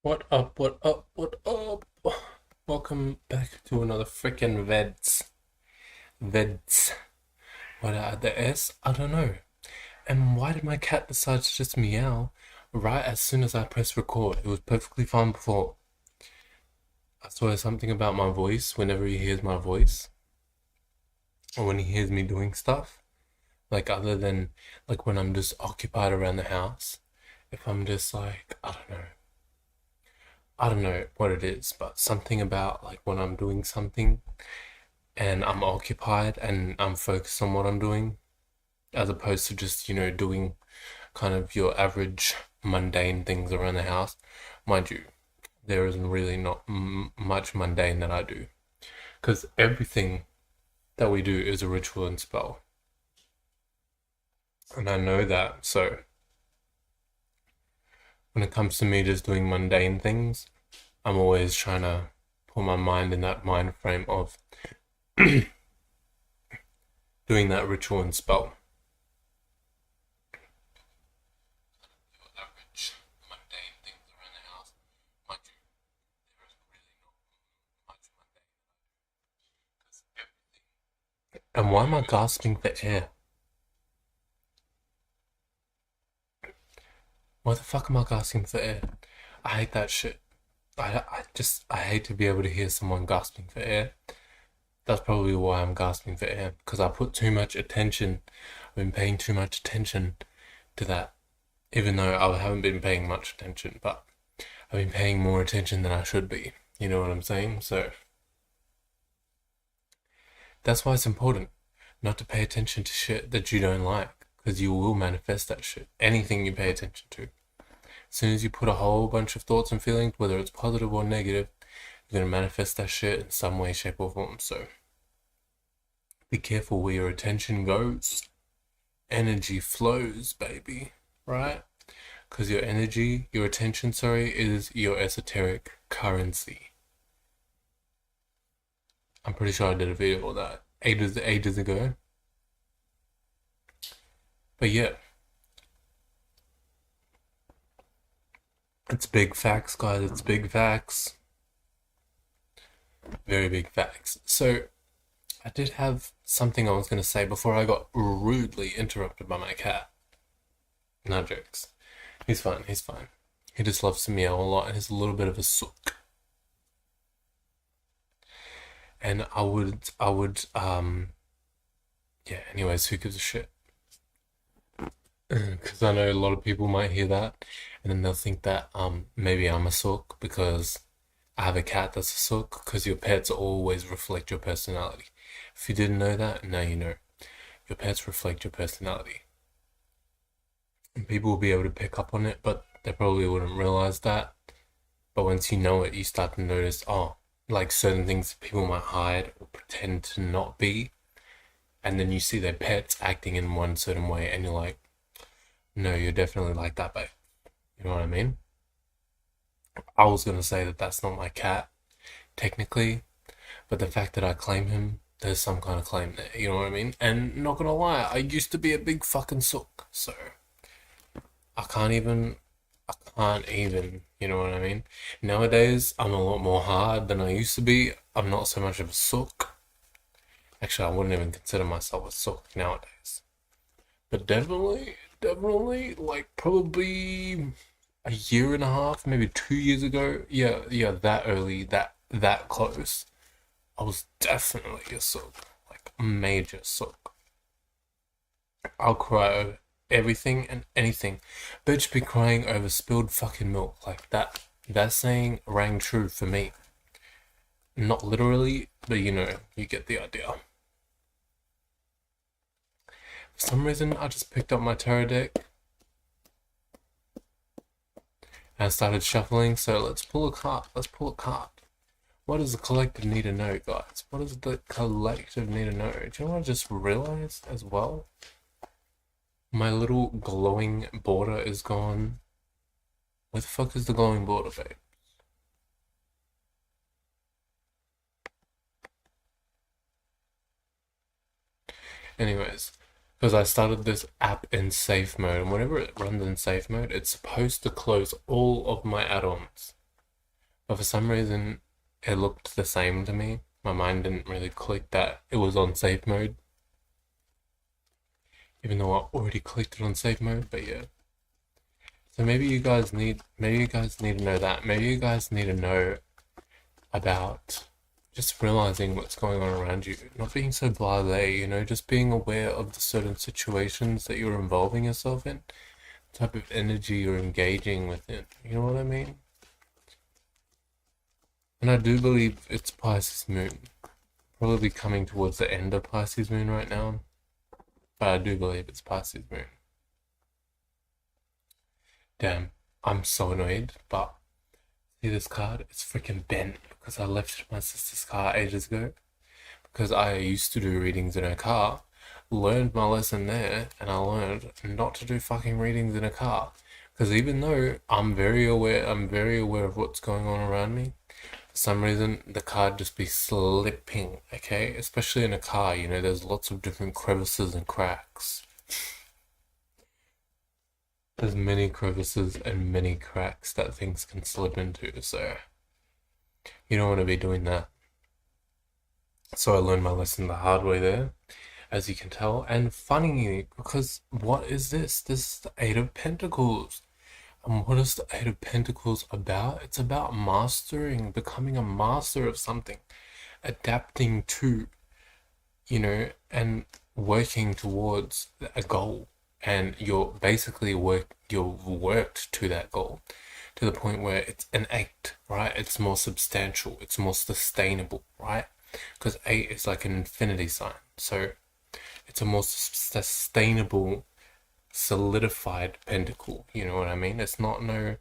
What up, what up, what up? Welcome back to another freaking Veds. Veds. What are the S? I don't know. And why did my cat decide to just meow right as soon as I press record? It was perfectly fine before. I swear something about my voice whenever he hears my voice. Or when he hears me doing stuff. Like other than like when I'm just occupied around the house. If I'm just like, I don't know what it is, but something about like when I'm doing something and I'm occupied and I'm focused on what I'm doing, as opposed to just, doing kind of your average mundane things around the house. Mind you, there isn't really not much mundane that I do because everything that we do is a ritual and spell. And I know that. So when it comes to me just doing mundane things, I'm always trying to put my mind in that mind frame of doing that ritual and spell. Average mundane things around the house. Mind you, there is really not much mundane because everything. And why am I gasping for air? Why the fuck am I gasping for air? I hate that shit. I hate to be able to hear someone gasping for air. That's probably why I'm gasping for air because I put too much attention. I've been paying too much attention to that, even though I haven't been paying much attention, but I've been paying more attention than I should be. You know what I'm saying? So that's why it's important not to pay attention to shit that you don't like, because you will manifest that shit. Anything you pay attention to. As soon as you put a whole bunch of thoughts and feelings, whether it's positive or negative, you're going to manifest that shit in some way, shape, or form. So be careful where your attention goes. Energy flows, baby. Right? Because your energy, your attention, is your esoteric currency. I'm pretty sure I did a video on that ages ago. But yeah, it's big facts, guys. It's big facts. Very big facts. So, I did have something I was going to say before I got rudely interrupted by my cat. No jokes. He's fine, he's fine. He just loves to meow a lot and he's a little bit of a sook. And yeah, anyways, who gives a shit? Because I know a lot of people might hear that and then they'll think that maybe I'm a sook because I have a cat that's a sook because your pets always reflect your personality. If you didn't know that, now you know. Your pets reflect your personality. And people will be able to pick up on it, but they probably wouldn't realize that. But once you know it, you start to notice, oh, like certain things people might hide or pretend to not be. And then you see their pets acting in one certain way, and you're like, no, you're definitely like that, babe. You know what I mean? I was going to say that that's not my cat, technically, but the fact that I claim him, there's some kind of claim there, you know what I mean? And not gonna lie, I used to be a big fucking sook, so I can't even, you know what I mean? Nowadays, I'm a lot more hard than I used to be. I'm not so much of a sook. Actually, I wouldn't even consider myself a sook nowadays. But definitely, like probably a year and a half, maybe 2 years ago. Yeah, that early, that close. I was definitely a sook, like a major sook. I'll cry over everything and anything. Bitch be crying over spilled fucking milk. Like that. That saying rang true for me. Not literally, but you get the idea. For some reason, I just picked up my tarot deck and I started shuffling. So let's pull a card. Let's pull a card. What does the collective need to know, guys? What does the collective need to know? Do you know what I just realized as well? My little glowing border is gone. Where the fuck is the glowing border, babe? Anyways, because I started this app in safe mode, and whenever it runs in safe mode, it's supposed to close all of my add-ons. but for some reason it looked the same to me. My mind didn't really click that it was on safe mode, even though I already clicked it on safe mode. But yeah, so maybe you guys need to know that. Maybe you guys need to know about just realizing what's going on around you, not being so blasé, you know, just being aware of the certain situations that you're involving yourself in, type of energy you're engaging within. You know what I mean? And I do believe it's Pisces moon. Probably coming towards the end of Pisces moon right now, but I do believe it's Pisces moon. Damn, I'm so annoyed, but see this card? It's freaking bent because I left my sister's car ages ago. Because I used to do readings in a car, learned my lesson there, and I learned not to do fucking readings in a car. Because even though I'm very aware of what's going on around me, for some reason the car just be slipping, okay? Especially in a car, you know, there's lots of different crevices and cracks. There's many crevices and many cracks that things can slip into, so you don't want to be doing that. So I learned my lesson the hard way there, as you can tell. And funny, because what is this? This is the Eight of Pentacles. And what is the Eight of Pentacles about? It's about mastering, becoming a master of something, adapting to, you know, and working towards a goal. And you've worked to that goal to the point where it's an eight, right? It's more substantial, it's more sustainable, right? Because eight is like an infinity sign. So it's a more sustainable, solidified pentacle. You know what I mean? It's not no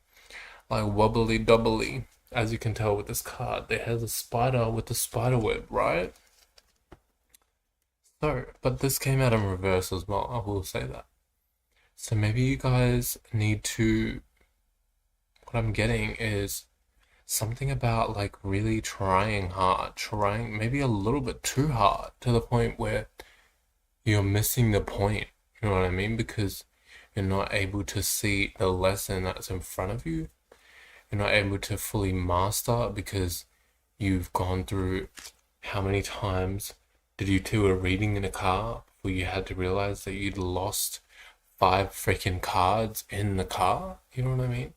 like wobbly doubly. As you can tell with this card, it has a spider with a spider web, right? So, but this came out in reverse as well, I will say that. So maybe you guys need to, what I'm getting is something about like really trying hard, trying maybe a little bit too hard to the point where you're missing the point. You know what I mean? Because you're not able to see the lesson that's in front of you. You're not able to fully master because you've gone through how many times did you do a reading in a car before you had to realize that you'd lost 5 freaking cards in the car? You know what I mean?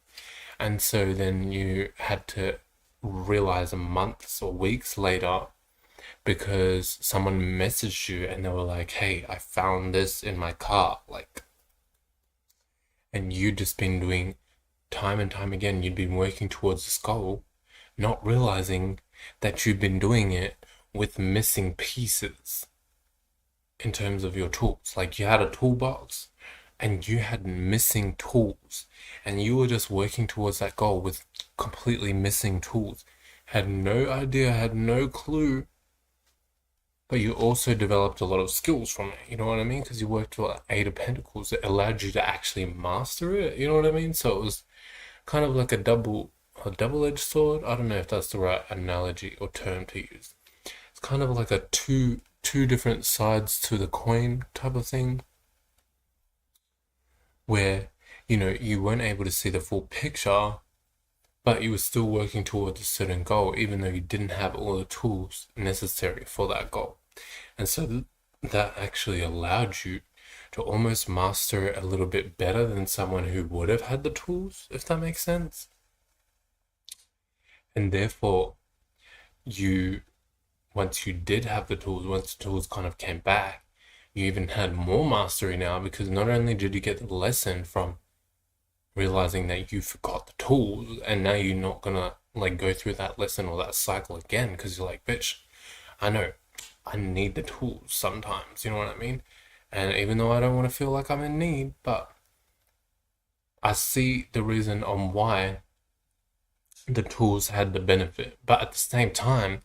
And so then you had to realize months or weeks later because someone messaged you and they were like, hey, I found this in my car. Like, and you'd just been doing time and time again, you'd been working towards this goal, not realizing that you've been doing it with missing pieces in terms of your tools. Like, you had a toolbox and you had missing tools, and you were just working towards that goal with completely missing tools. Had no idea, had no clue, but you also developed a lot of skills from it. You know what I mean? Because you worked with Eight of Pentacles that allowed you to actually master it. You know what I mean? So it was kind of like a double-edged sword. I don't know if that's the right analogy or term to use. It's kind of like a two different sides to the coin type of thing, where, you know, you weren't able to see the full picture, but you were still working towards a certain goal, even though you didn't have all the tools necessary for that goal. And so that actually allowed you to almost master it a little bit better than someone who would have had the tools, if that makes sense. And therefore, you, once you did have the tools, once the tools kind of came back, you even had more mastery now, because not only did you get the lesson from realizing that you forgot the tools, and now you're not gonna like go through that lesson or that cycle again, because you're like, bitch, I know I need the tools sometimes, you know what I mean? And even though I don't want to feel like I'm in need, but I see the reason on why the tools had the benefit. But at the same time,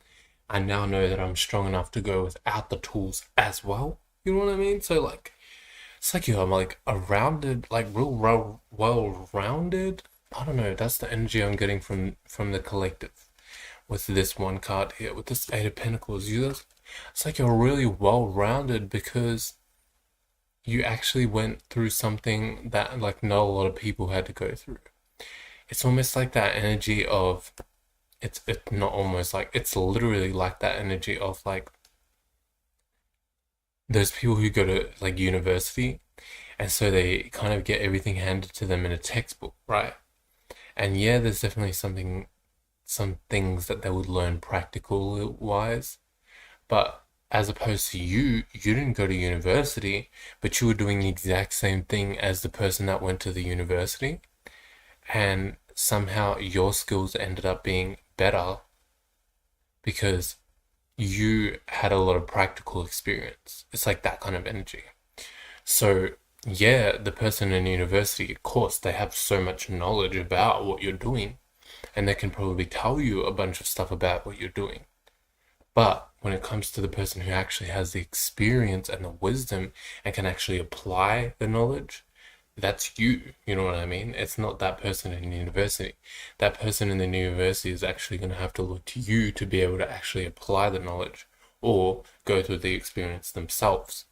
I now know that I'm strong enough to go without the tools as well. You know what I mean? So like, it's like I'm like a rounded, like real well-rounded. I don't know. That's the energy I'm getting from the collective with this one card here, with this Eight of Pentacles. It's like you're really well-rounded because you actually went through something that like not a lot of people had to go through. It's almost like that energy of it's not almost like, it's literally like that energy of like those people who go to like university, and so they kind of get everything handed to them in a textbook, right? And yeah, there's definitely some things that they would learn practical wise, but as opposed to you didn't go to university, but you were doing the exact same thing as the person that went to the university, and somehow your skills ended up being better because you had a lot of practical experience. It's like that kind of energy. So, yeah, the person in university, of course, they have so much knowledge about what you're doing, and they can probably tell you a bunch of stuff about what you're doing. But when it comes to the person who actually has the experience and the wisdom and can actually apply the knowledge, that's you. You know what I mean? It's not that person in university. That person in the university is actually going to have to look to you to be able to actually apply the knowledge or go through the experience themselves.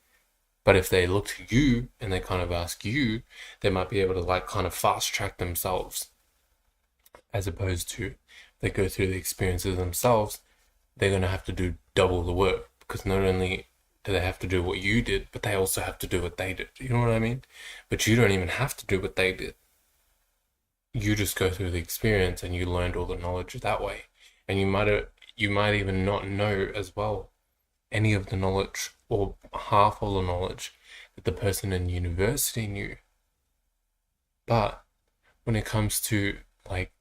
But if they look to you and they kind of ask you, they might be able to like kind of fast track themselves, as opposed to they go through the experiences themselves, they're going to have to do double the work, because not only do they have to do what you did, but they also have to do what they did. You know what I mean? But you don't even have to do what they did. You just go through the experience and you learned all the knowledge that way. And you might even not know as well any of the knowledge or half of the knowledge that the person in university knew. But when it comes to like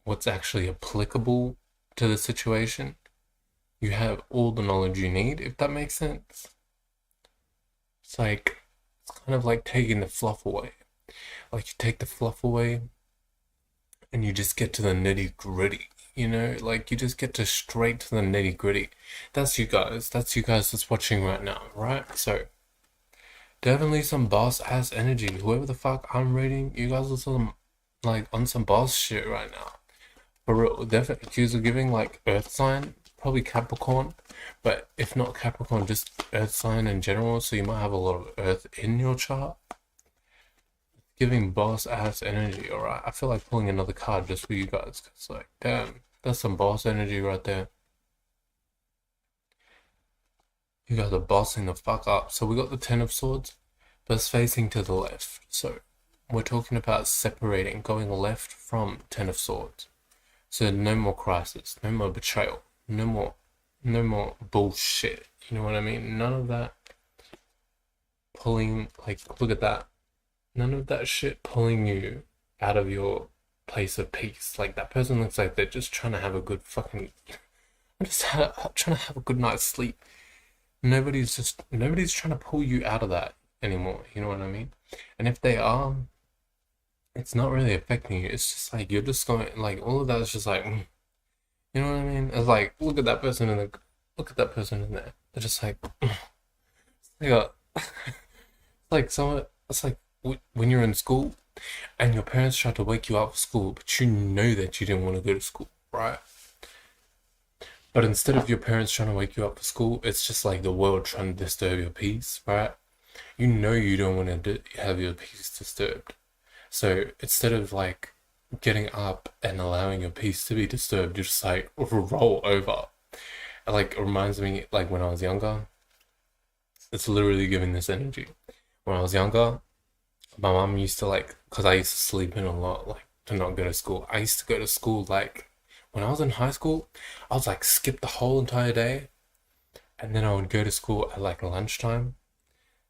what's actually applicable to the situation, you have all the knowledge you need, if that makes sense. It's like, it's kind of like taking the fluff away. Like you take the fluff away and you just get to the nitty gritty, you know? Like you just get to straight to the nitty gritty. That's you guys. That's you guys that's watching right now, right? So, definitely some boss ass energy. Whoever the fuck I'm reading, you guys are some, like on some boss shit right now. For real, definitely cues are giving like earth sign, probably Capricorn, but if not Capricorn, just earth sign in general, so you might have a lot of earth in your chart. Giving boss ass energy, alright? I feel like pulling another card just for you guys, because like, damn, that's some boss energy right there. You guys are bossing the fuck up. So we got the Ten of Swords, but it's facing to the left. So we're talking about separating, going left from Ten of Swords. So no more crisis, no more betrayal, no more bullshit. You know what I mean? None of that pulling, like, look at that. None of that shit pulling you out of your place of peace. Like, that person looks like they're just trying to have a good fucking, I'm just trying to have a good night's sleep. Nobody's trying to pull you out of that anymore. You know what I mean? And if they are, it's not really affecting you. It's just like, you're just going, like, all of that is just like, you know what I mean? It's like, look at that person in there. They're just like, it's like someone, it's like when you're in school and your parents try to wake you up for school, but you know that you didn't want to go to school, right? But instead of your parents trying to wake you up for school, it's just like the world trying to disturb your peace, right? You know you don't want to have your peace disturbed. So instead of like getting up and allowing your peace to be disturbed, you just like roll over. It like reminds me like when I was younger. It's literally giving this energy. When I was younger, my mom used to like, because I used to sleep in a lot, like to not go to school. I used to go to school like when I was in high school, I was like skip the whole entire day, and then I would go to school at like lunchtime.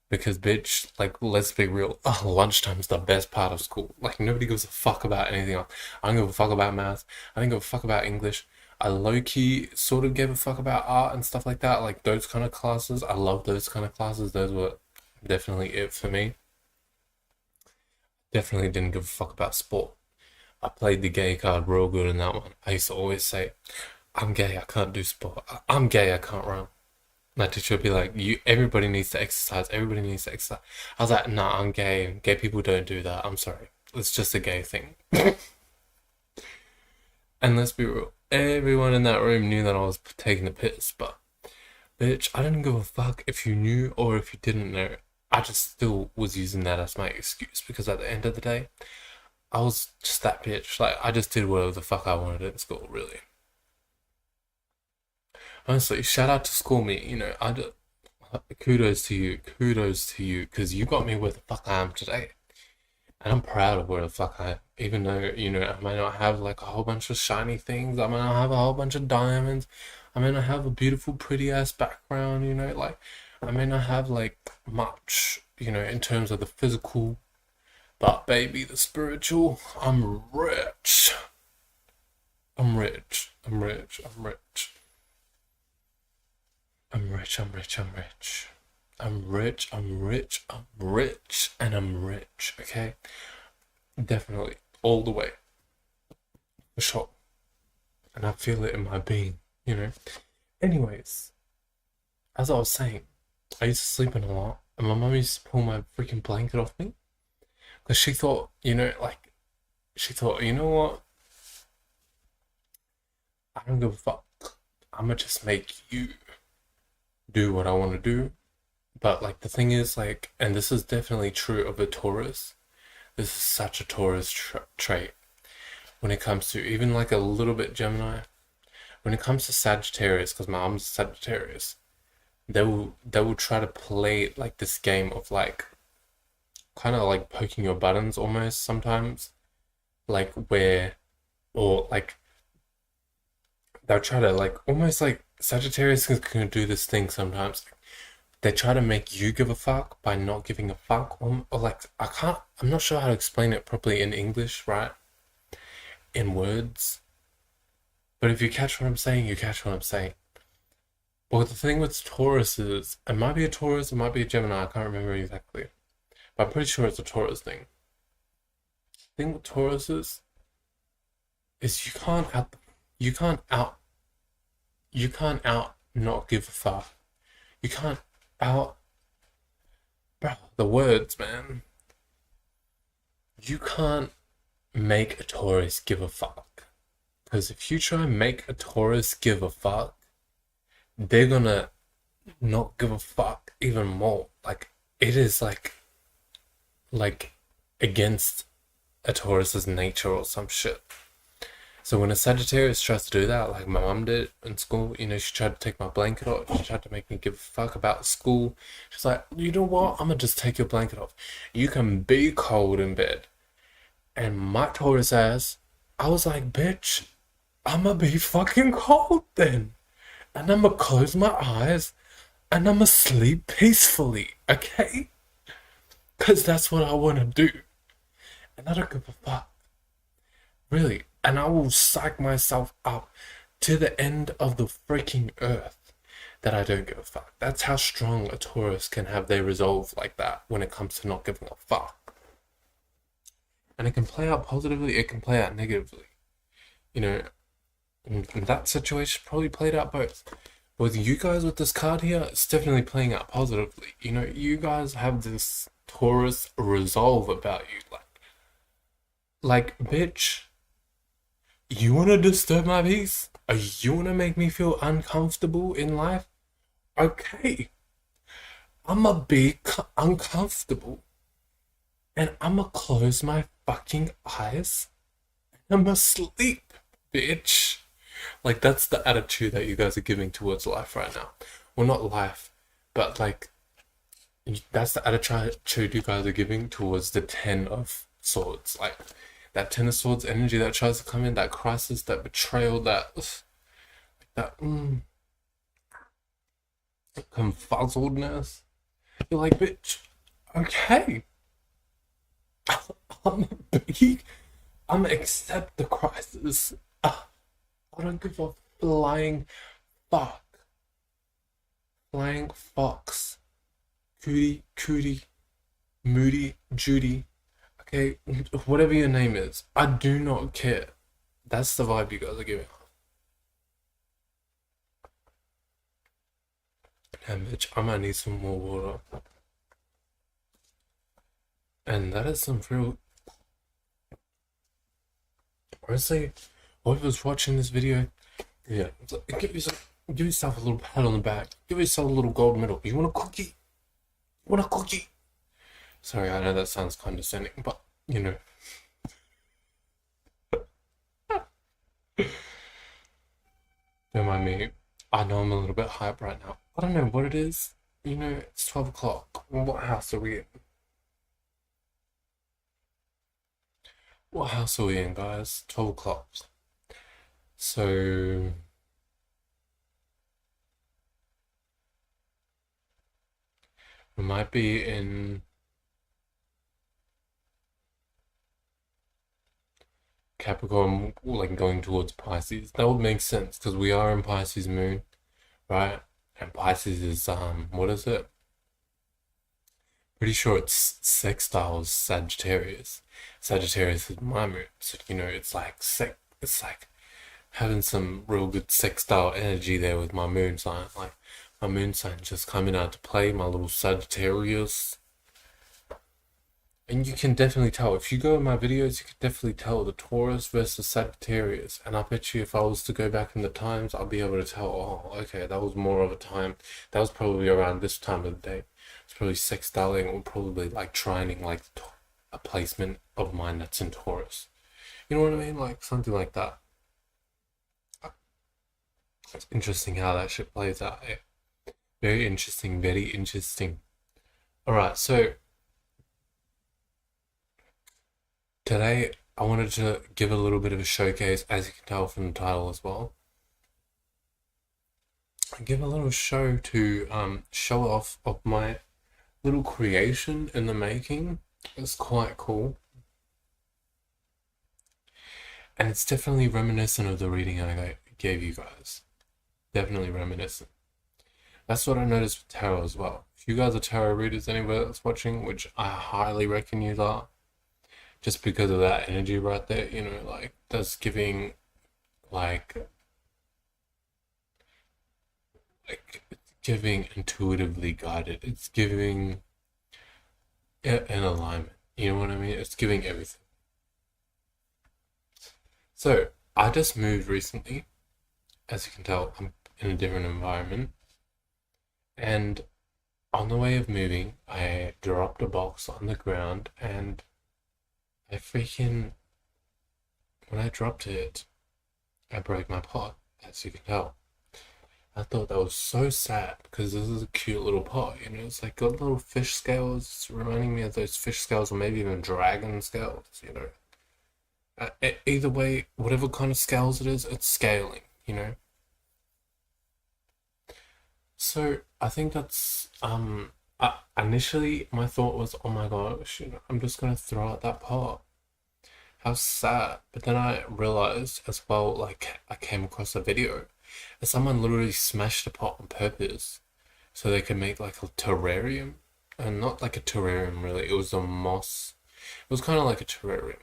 Because bitch, like let's be real, lunchtime's the best part of school. Like nobody gives a fuck about anything else. I don't give a fuck about math. I don't give a fuck about English. I low key sort of gave a fuck about art and stuff like that. Like those kind of classes. I love those kind of classes. Those were definitely it for me. Definitely didn't give a fuck about sport. I played the gay card real good in that one. I used to always say, I'm gay, I can't do sport. I'm gay, I can't run. My teacher would be like, everybody needs to exercise, everybody needs to exercise. I was like, nah, I'm gay. Gay people don't do that. I'm sorry. It's just a gay thing. And let's be real, everyone in that room knew that I was taking the piss, but bitch, I didn't give a fuck if you knew or if you didn't know. I just still was using that as my excuse, because at the end of the day, I was just that bitch. Like, I just did whatever the fuck I wanted in school, really. Honestly, shout out to school me. Kudos to you, because you got me where the fuck I am today. And I'm proud of where the fuck I am. Even though, I might not have like a whole bunch of shiny things, I might not have a whole bunch of diamonds, I may not have a beautiful, pretty ass background, like I may not have like much, in terms of the physical, but baby, the spiritual, I'm rich. I'm rich. I'm rich. I'm rich. I'm rich. I'm rich. I'm rich. I'm rich. I'm rich. I'm rich. And I'm rich. Okay? Definitely. All the way. For sure. And I feel it in my being, Anyways, as I was saying, I used to sleep in a lot. And my mum used to pull my freaking blanket off me. Because she thought, you know what? I don't give a fuck. I'ma just make you do what I want to do. But like the thing is, like, and this is definitely true of a Taurus. This is such a Taurus trait when it comes to even like a little bit Gemini. When it comes to Sagittarius, because my mom's Sagittarius, they will try to play like this game of like kind of like poking your buttons almost sometimes, like where or like they'll try to like almost like Sagittarius can do this thing sometimes. They try to make you give a fuck by not giving a fuck, or like I'm not sure how to explain it properly in English, right? In words. But if you catch what I'm saying, you catch what I'm saying. But the thing with Taurus is, it might be a Taurus, it might be a Gemini, I can't remember exactly. But I'm pretty sure it's a Taurus thing. The thing with Taurus is you can't out not give a fuck. You can't out, bro, the words, man. You can't make a Taurus give a fuck. Because if you try and make a Taurus give a fuck, they're gonna not give a fuck even more. Like, it is like against a Taurus's nature or some shit. So when a Sagittarius tries to do that, like my mum did in school, she tried to take my blanket off. She tried to make me give a fuck about school. She's like, you know what? I'm gonna just take your blanket off. You can be cold in bed. And my Taurus ass, I was like, bitch, I'ma be fucking cold then. And I'ma close my eyes and I'ma sleep peacefully, okay? Because that's what I want to do. And I don't give a fuck. Really. And I will psych myself up to the end of the freaking earth that I don't give a fuck. That's how strong a Taurus can have their resolve like that when it comes to not giving a fuck. And it can play out positively, it can play out negatively. In that situation probably played out both. With you guys with this card here, it's definitely playing out positively. You guys have this Taurus resolve about you. Like, bitch, you want to disturb my peace? Or you want to make me feel uncomfortable in life? Okay. I'ma be uncomfortable. And I'ma close my fucking eyes. And I'ma sleep, bitch. Like, that's the attitude that you guys are giving towards life right now. Well, not life, but like, that's the attitude you guys are giving towards the Ten of Swords. Like, that Ten of Swords energy that tries to come in, that crisis, that betrayal, that confuzzledness. You're like, bitch, okay. I'm gonna accept the crisis. I don't give a flying fuck. Flying fox. Cootie, Moody, Judy. Okay, whatever your name is. I do not care. That's the vibe you guys are giving off. Damn, bitch, I might need some more water. And that is some real... Honestly, whoever's watching this video, yeah, give yourself a little pat on the back. Give yourself a little gold medal. You want a cookie? You want a cookie? Sorry, I know that sounds condescending, but, Don't mind me. I know I'm a little bit hype right now. I don't know what it is. It's 12 o'clock. What house are we in? What house are we in, guys? 12 o'clock. So, we might be in Capricorn, like going towards Pisces. That would make sense because we are in Pisces moon, right? And Pisces is, what is it? Pretty sure it's sextiles Sagittarius. Sagittarius is my moon, so it's like having some real good sextile energy there with my moon sign. Like my moon sign just coming out to play, my little Sagittarius. And you can definitely tell if you go in my videos, you can definitely tell the Taurus versus Sagittarius. And I bet you if I was to go back in the times, I'll be able to tell. Oh, okay, that was more of a time. That was probably around this time of the day. It's probably sextiling or probably like trining like a placement of mine that's in Taurus. You know what I mean? Like something like that. It's interesting how that shit plays out. Eh? Very interesting. Very interesting. All right, so today I wanted to give a little bit of a showcase, as you can tell from the title as well. Give a little show to show off of my little creation in the making. It's quite cool. And it's definitely reminiscent of the reading I gave you guys. Definitely reminiscent. That's what I noticed with tarot as well. If you guys are tarot readers anywhere that's watching, which I highly reckon you are, just because of that energy right there, like that's giving like it's giving intuitively guided. It's giving an alignment. You know what I mean? It's giving everything. So I just moved recently. As you can tell, I'm in a different environment. And on the way of moving, I dropped a box on the ground and when I dropped it, I broke my pot, as you can tell. I thought that was so sad because this is a cute little pot, it's like got little fish scales. It's reminding me of those fish scales or maybe even dragon scales. Either way, whatever kind of scales it is, it's scaling. So I think that's initially my thought was, oh my gosh, I'm just gonna throw out that pot. How sad. But then I realized as well, like I came across a video and someone literally smashed a pot on purpose so they could make like a terrarium. And not like a terrarium really, it was a moss. It was kind of like a terrarium.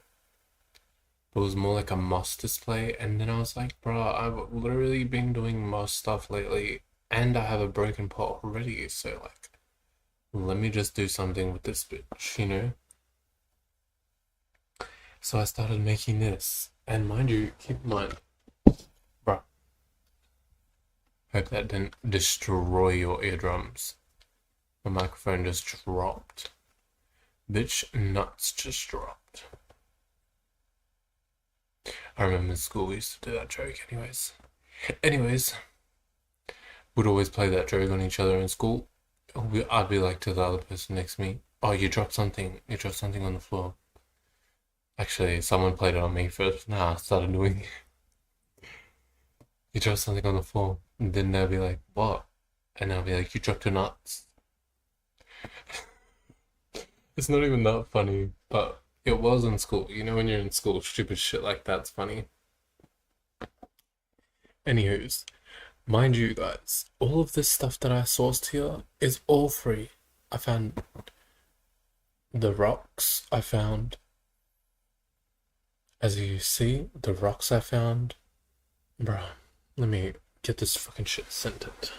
But it was more like a moss display. And then I was like, bruh, I've literally been doing moss stuff lately and I have a broken pot already. So like, let me just do something with this bitch. So I started making this. And mind you, keep in mind, bruh, hope that didn't destroy your eardrums. My microphone just dropped. Bitch, nuts just dropped. I remember in school we used to do that joke Anyways, we'd always play that joke on each other in school. I'd be like to the other person next to me, oh, you dropped something on the floor. Actually, someone played it on me first. Nah, I started doing it. You dropped something on the floor. And then they'll be like, what? And I'll be like, you dropped your nuts. It's not even that funny, but it was in school. When you're in school, stupid shit like that's funny. Anywho's, mind you guys, all of this stuff that I sourced here is all free. I found the rocks I found. As you see, the rocks I found. Bruh, let me get this fucking shit centered.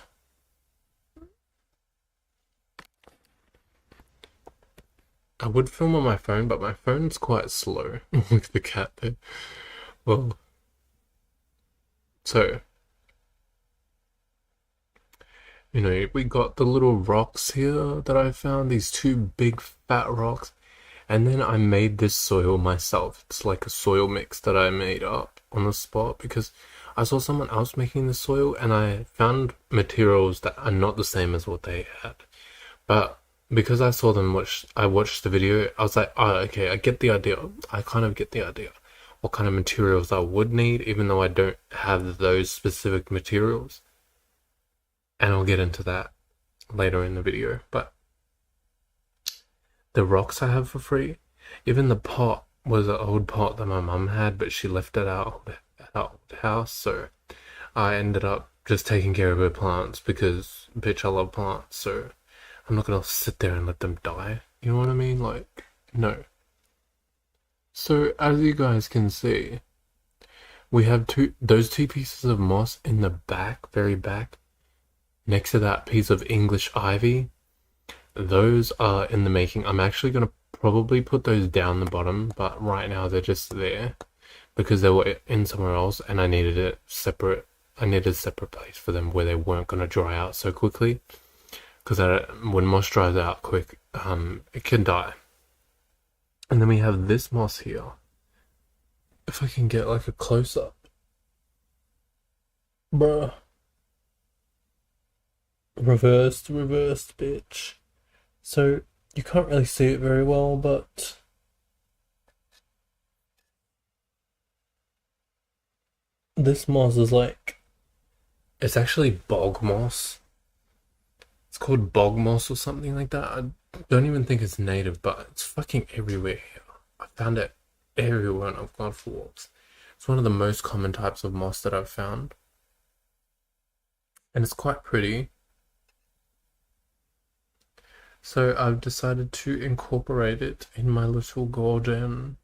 I would film on my phone, but my phone's quite slow. Look at the cat there. Well, so, we got the little rocks here that I found, these two big fat rocks. And then I made this soil myself. It's like a soil mix that I made up on the spot because I saw someone else making the soil, and I found materials that are not the same as what they had. But because I saw them I watched the video, I was like, oh, okay, I get the idea. I kind of get the idea. What kind of materials I would need, even though I don't have those specific materials. And I'll get into that later in the video. But the rocks I have for free, even the pot was an old pot that my mum had, but she left it out at our old house. So I ended up just taking care of her plants because, bitch, I love plants. So I'm not gonna sit there and let them die. You know what I mean? Like, no. So as you guys can see, we have those two pieces of moss in the back, very back, next to that piece of English ivy. Those are in the making. I'm actually gonna probably put those down the bottom, but right now they're just there because they were in somewhere else, and I needed a separate place for them where they weren't gonna dry out so quickly. Because when moss dries out quick, it can die. And then we have this moss here. If I can get like a close up. Bruh. Reversed, bitch. So, you can't really see it very well, but this moss is like, it's actually bog moss. It's called bog moss or something like that. I don't even think it's native, but it's fucking everywhere here. I found it everywhere when I've gone for walks. It's one of the most common types of moss that I've found. And it's quite pretty. So I've decided to incorporate it in my little garden.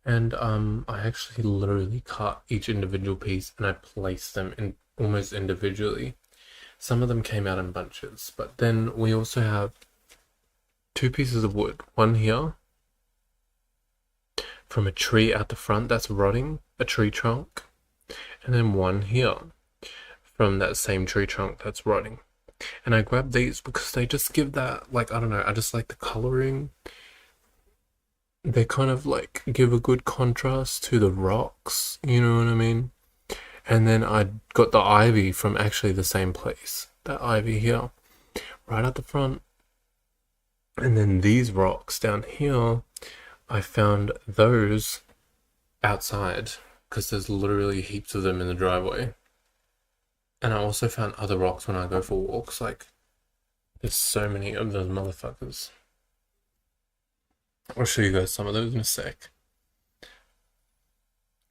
And I actually literally cut each individual piece and I placed them in almost individually. Some of them came out in bunches, but then we also have two pieces of wood. One here from a tree out the front that's rotting, a tree trunk, and then one here from that same tree trunk that's rotting. And I grabbed these because they just give that, like, I don't know, I just like the coloring. They kind of like give a good contrast to the rocks, you know what I mean? And then I got the ivy from actually the same place. That ivy here, right at the front. And then these rocks down here, I found those outside because there's literally heaps of them in the driveway. And I also found other rocks when I go for walks. Like, there's so many of those motherfuckers. I'll show you guys some of those in a sec.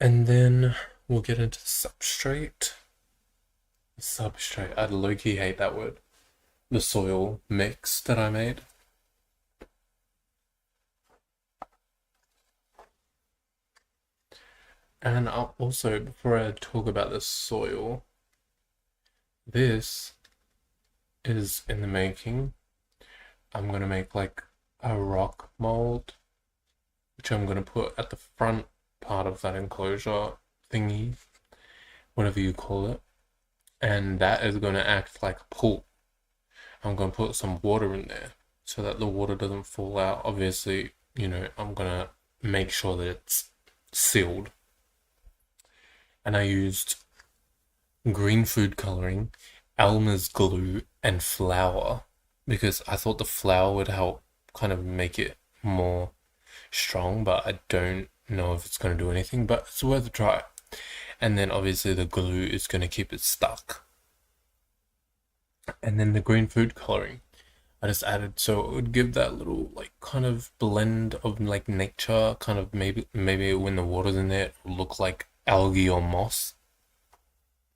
And then we'll get into substrate. I low-key hate that word. The soil mix that I made. And I'll also, before I talk about the soil, this is in the making. I'm gonna make like a rock mold, which I'm gonna put at the front part of that enclosure thingy, whatever you call it. And that is going to act like a pool. I'm going to put some water in there so that the water doesn't fall out. Obviously, you know, I'm going to make sure that it's sealed. And I used green food coloring, Elmer's glue, and flour because I thought the flour would help kind of make it more strong, but I don't know if it's going to do anything, but it's worth a try. And then obviously the glue is going to keep it stuck. And then the green food coloring I just added so it would give that little like kind of blend of like nature, kind of maybe when the water's in there it will look like algae or moss,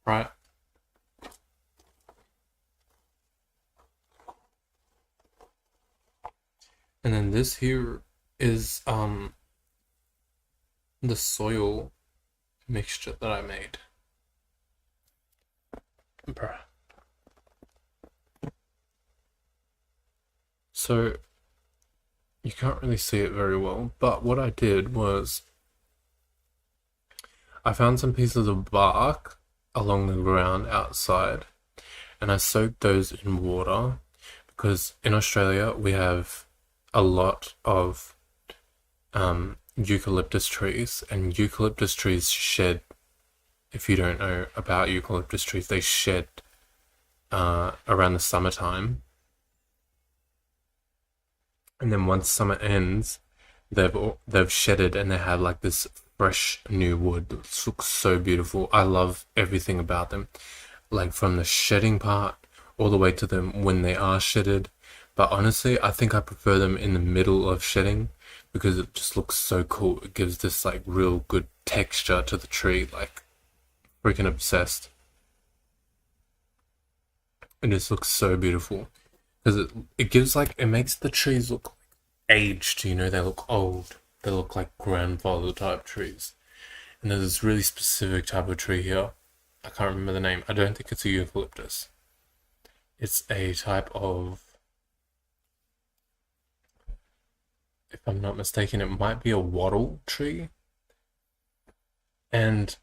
right? And then this here is the soil mixture that I made. Bruh. So you can't really see it very well, but what I did was I found some pieces of bark along the ground outside and I soaked those in water because in Australia we have a lot of eucalyptus trees, and eucalyptus trees shed if you don't know about eucalyptus trees, they shed around the summertime, and then once summer ends, they've shedded and they have like this fresh new wood that looks so beautiful. I love everything about them, like from the shedding part all the way to them when they are shedded. But honestly, I think I prefer them in the middle of shedding because it just looks so cool. It gives this like real good texture to the tree, like freaking obsessed. It just looks so beautiful because it gives like it makes the trees look aged. You know, they look old. They look like grandfather type trees. And there's this really specific type of tree here. I can't remember the name. I don't think it's a eucalyptus. It's a type of, if I'm not mistaken, it might be a wattle tree. And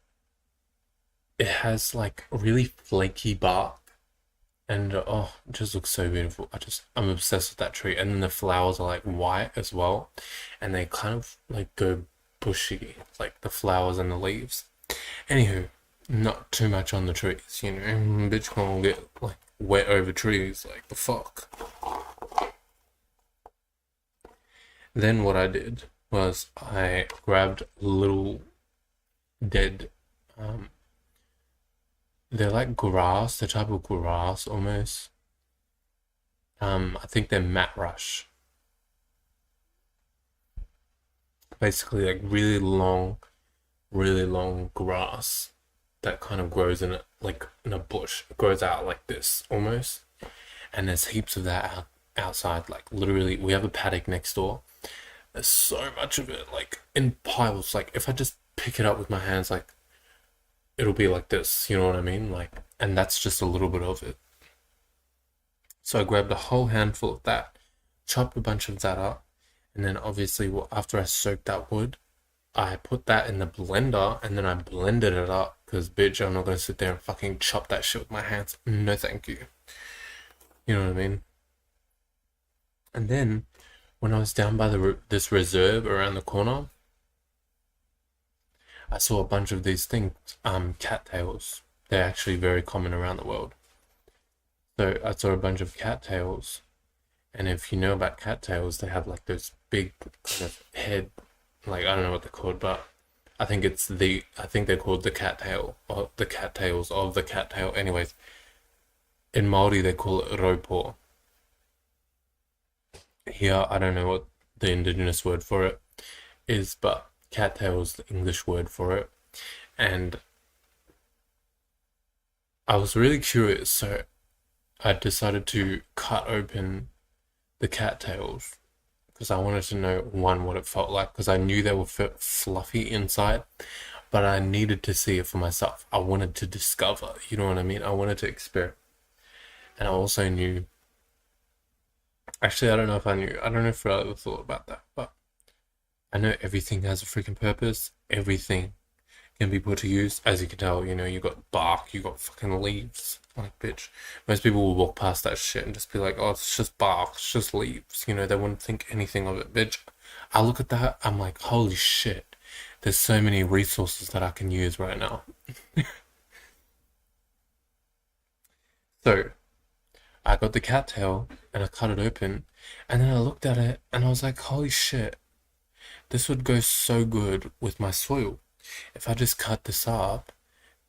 it has like really flaky bark. And oh, it just looks so beautiful. I'm obsessed with that tree. And then the flowers are like white as well. And they kind of like go bushy, like the flowers and the leaves. Anywho, not too much on the trees, you know. Bitch can't get like wet over trees, like the fuck. Then what I did was I grabbed little dead, um, they're like grass, the type of grass almost. I think they're mat rush. Basically, like really long grass that kind of grows in it, like in a bush. It grows out like this almost, and there's heaps of that outside. Like literally, we have a paddock next door. There's so much of it, like in piles. Like if I just pick it up with my hands, like it'll be like this. You know what I mean? Like, and that's just a little bit of it. So I grabbed a whole handful of that, chopped a bunch of that up, and then obviously after I soaked that wood, I put that in the blender and then I blended it up because bitch, I'm not gonna sit there and fucking chop that shit with my hands. No, thank you. You know what I mean? And then when I was down by this reserve around the corner, I saw a bunch of these things, cattails. They're actually very common around the world. So I saw a bunch of cattails, and if you know about cattails, they have like those big kind of head, like I don't know what they're called, but I think they're called the cattail or the cattails of the cattail. Anyways, in Maori they call it ropo. Here I don't know what the indigenous word for it is, but cattail is the English word for it. And I was really curious, so I decided to cut open the cattails because I wanted to know one what it felt like because I knew they were fluffy inside, but I needed to see it for myself. I wanted to discover, you know what I mean? I wanted to experiment, and I also knew. Actually, I don't know if I knew. I don't know if I ever thought about that, but I know everything has a freaking purpose. Everything can be put to use. As you can tell, you know, you got bark, you got fucking leaves. Like, bitch. Most people will walk past that shit and just be like, oh, it's just bark, it's just leaves. You know, they wouldn't think anything of it, bitch. I look at that, I'm like, holy shit. There's so many resources that I can use right now. So, I got the cattail and I cut it open and then I looked at it and I was like, holy shit. This would go so good with my soil. If I just cut this up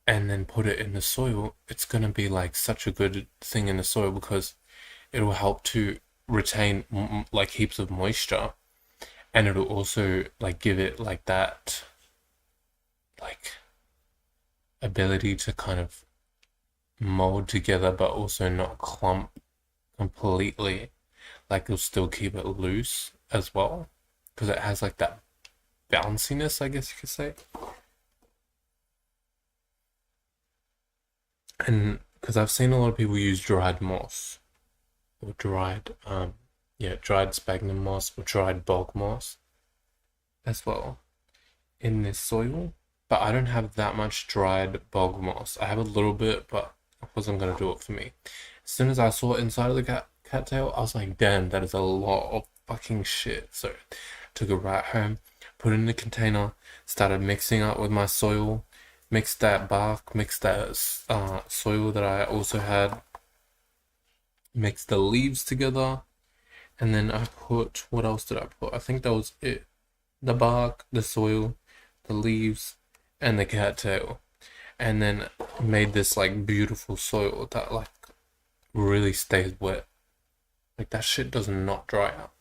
and then put it in the soil, it's gonna be like such a good thing in the soil because it'll help to retain like heaps of moisture, and it'll also like give it like that like ability to kind of mold together but also not clump completely. Like it'll still keep it loose as well because it has like that bounciness, I guess you could say. And because I've seen a lot of people use dried moss or dried sphagnum moss or dried bog moss as well in this soil. But I don't have that much dried bog moss. I have a little bit, but it wasn't gonna do it for me. As soon as I saw it inside of the cattail, I was like, damn, that is a lot of fucking shit. So took it right home, put it in a container, started mixing up with my soil, mix that bark, mix that soil that I also had, mix the leaves together, and then I put, what else did I put? I think that was it. The bark, the soil, the leaves, and the cattail. And then made this like beautiful soil that like really stays wet. Like that shit does not dry out.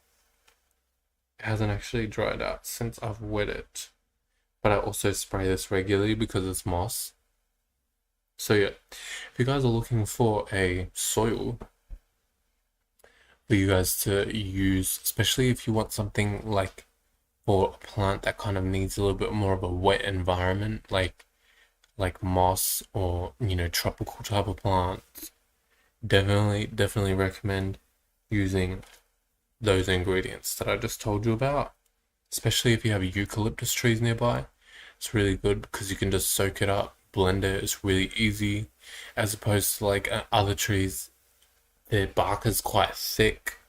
It hasn't actually dried out since I've wet it. But I also spray this regularly because it's moss. So yeah, if you guys are looking for a soil for you guys to use, especially if you want something like for a plant that kind of needs a little bit more of a wet environment, like moss or tropical type of plants, definitely recommend using those ingredients that I just told you about. Especially if you have eucalyptus trees nearby, it's really good because you can just soak it up, blend it. It's really easy, as opposed to like other trees, their bark is quite thick,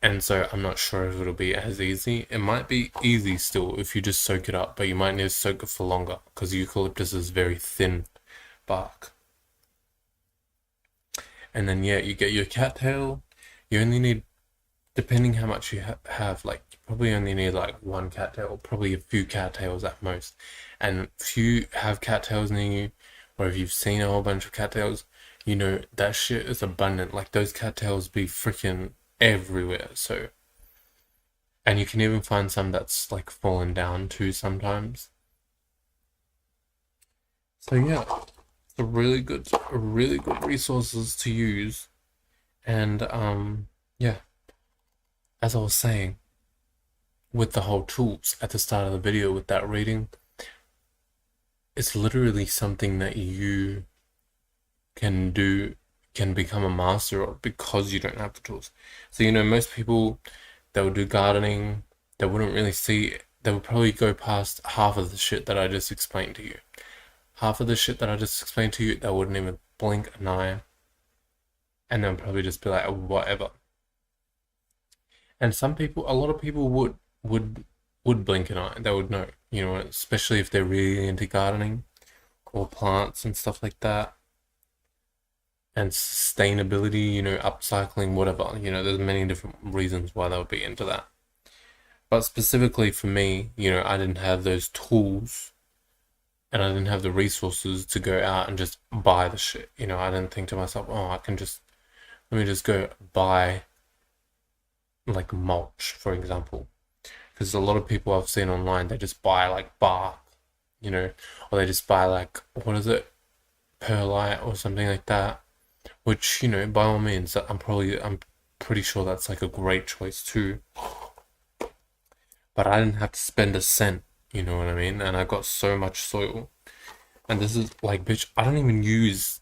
and so I'm not sure if it'll be as easy. It might be easy still if you just soak it up, but you might need to soak it for longer because eucalyptus is very thin bark. And then yeah, you get your cattail. You only need, depending how much you have, like you probably only need like one cattail, probably a few cattails at most. And if you have cattails near you, or if you've seen a whole bunch of cattails, that shit is abundant. Like those cattails be freaking everywhere. So, and you can even find some that's like fallen down too sometimes. So yeah, it's a really good resources to use. And yeah, as I was saying, with the whole tools at the start of the video with that reading, it's literally something that you can do, can become a master of because you don't have the tools. So, most people, they would do gardening, they wouldn't really see, they would probably go past half of the shit that I just explained to you. Half of the shit that I just explained to you, they wouldn't even blink an eye. And they'll probably just be like, whatever. And a lot of people would blink an eye. They would know, especially if they're really into gardening or plants and stuff like that. And sustainability, upcycling, whatever. There's many different reasons why they would be into that. But specifically for me, I didn't have those tools and I didn't have the resources to go out and just buy the shit. I didn't think to myself, oh, let me just go buy like mulch, for example. Because a lot of people I've seen online, they just buy like bark, or they just buy like, what is it, perlite or something like that. Which, by all means, I'm pretty sure that's like a great choice too. But I didn't have to spend a cent, you know what I mean? And I got so much soil. And this is like, bitch, I don't even use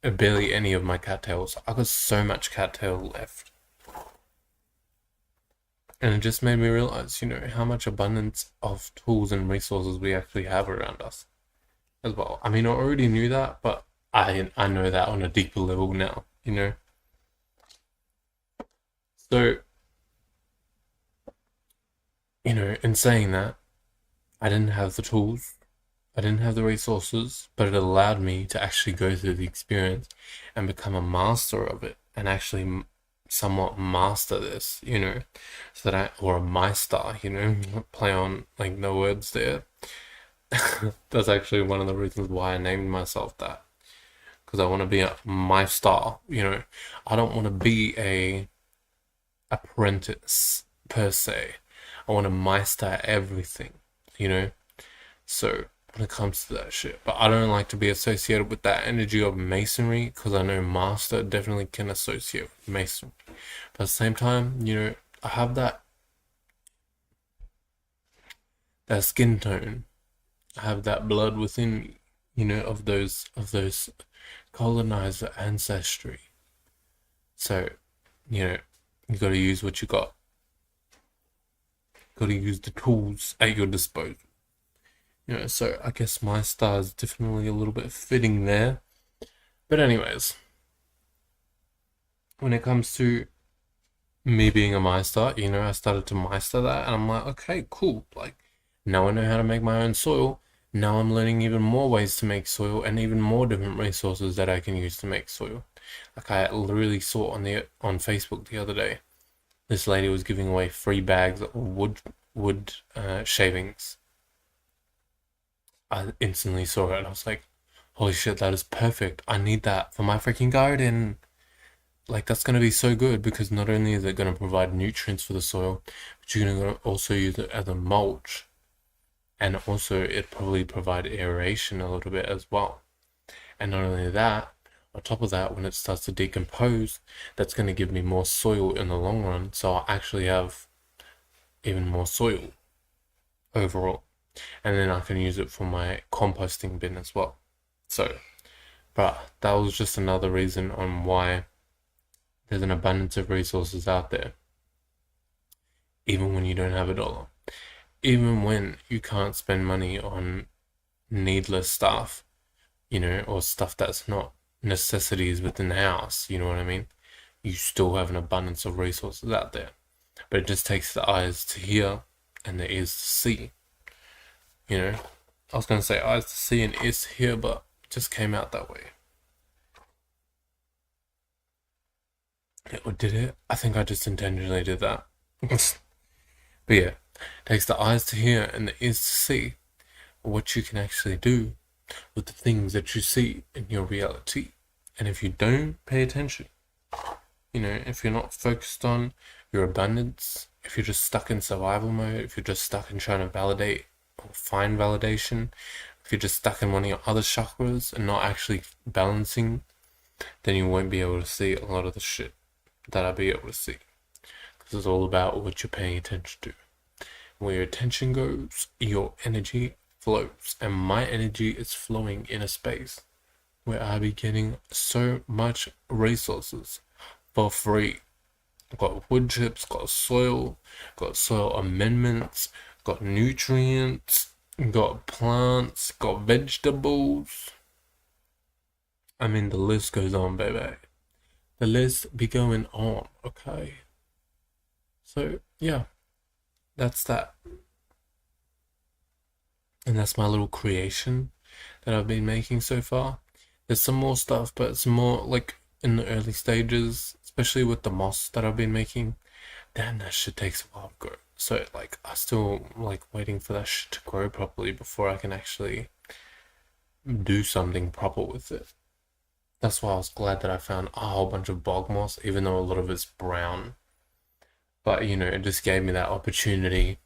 barely any of my cattails. I got so much cattail left. And it just made me realize, how much abundance of tools and resources we actually have around us as well. I mean, I already knew that, but I know that on a deeper level now, So, in saying that, I didn't have the tools, I didn't have the resources, but it allowed me to actually go through the experience and become a master of it and actually somewhat master this, so that or a Meister, play on like the words there. That's actually one of the reasons why I named myself that. Because I want to be a Meister, I don't want to be a apprentice per se. I want to Meister everything, So when it comes to that shit, but I don't like to be associated with that energy of masonry because I know master definitely can associate with masonry. But at the same time, I have that skin tone. I have that blood within me, of those colonizer ancestry. So, you got to use what you got. Got to use the tools at your disposal. So I guess my star is definitely a little bit fitting there. But anyways, when it comes to me being a Meister, I started to Meister that, and I'm like, okay, cool. Like, now I know how to make my own soil. Now I'm learning even more ways to make soil and even more different resources that I can use to make soil. Like I literally saw on Facebook the other day, this lady was giving away free bags of wood shavings. I instantly saw it and I was like, holy shit, that is perfect. I need that for my freaking garden. Like that's gonna be so good because not only is it gonna provide nutrients for the soil, but you're gonna also use it as a mulch, and also it probably provide aeration a little bit as well. And not only that, on top of that, when it starts to decompose, that's gonna give me more soil in the long run. So I'll actually have even more soil overall, and then I can use it for my composting bin as well. So, but that was just another reason on why there's an abundance of resources out there, even when you don't have a dollar. Even when you can't spend money on needless stuff, or stuff that's not necessities within the house, you know what I mean? You still have an abundance of resources out there. But it just takes the eyes to hear and the ears to see, you know? I was going to say eyes to see and ears to hear, but it just came out that way. Or did it? I think I just intentionally did that. But yeah, it takes the eyes to hear and the ears to see what you can actually do with the things that you see in your reality. And if you don't pay attention, if you're not focused on your abundance, if you're just stuck in survival mode, if you're just stuck in trying to validate or find validation, if you're just stuck in one of your other chakras and not actually balancing, then you won't be able to see a lot of the shit that I'll be able to see. Because it's all about what you're paying attention to. Where your attention goes, your energy flows. And my energy is flowing in a space where I'll be getting so much resources for free. Got wood chips, got soil amendments, got nutrients, got plants, got vegetables. I mean, the list goes on, baby. The list be going on, okay? So, yeah, that's that. And that's my little creation that I've been making so far. There's some more stuff, but it's more like in the early stages, especially with the moss that I've been making. Damn, that shit takes a while to grow. So, like, I still like waiting for that shit to grow properly before I can actually do something proper with it. That's why I was glad that I found a whole bunch of bog moss, even though a lot of it's brown. But, it just gave me that opportunity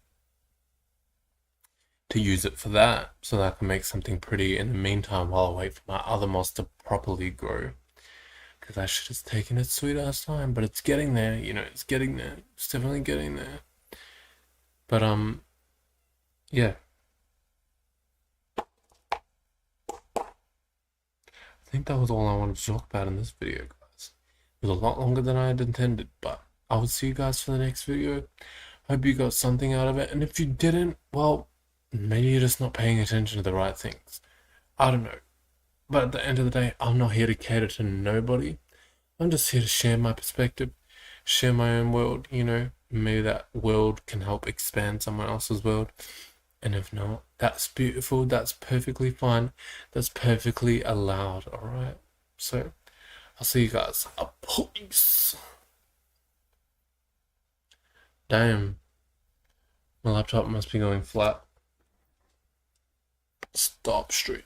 to use it for that so that I can make something pretty in the meantime while I wait for my other moss to properly grow. Because that shit is taking its sweet ass time, but it's getting there, it's getting there. It's definitely getting there. But, yeah. I think that was all I wanted to talk about in this video, guys. It was a lot longer than I had intended, but I will see you guys for the next video. Hope you got something out of it, and if you didn't, well, maybe you're just not paying attention to the right things. I don't know. But at the end of the day, I'm not here to cater to nobody. I'm just here to share my perspective, share my own world, Maybe that world can help expand someone else's world. And if not, that's beautiful, that's perfectly fine, that's perfectly allowed, alright? So, I'll see you guys. Peace. Damn, my laptop must be going flat. Stop streaming.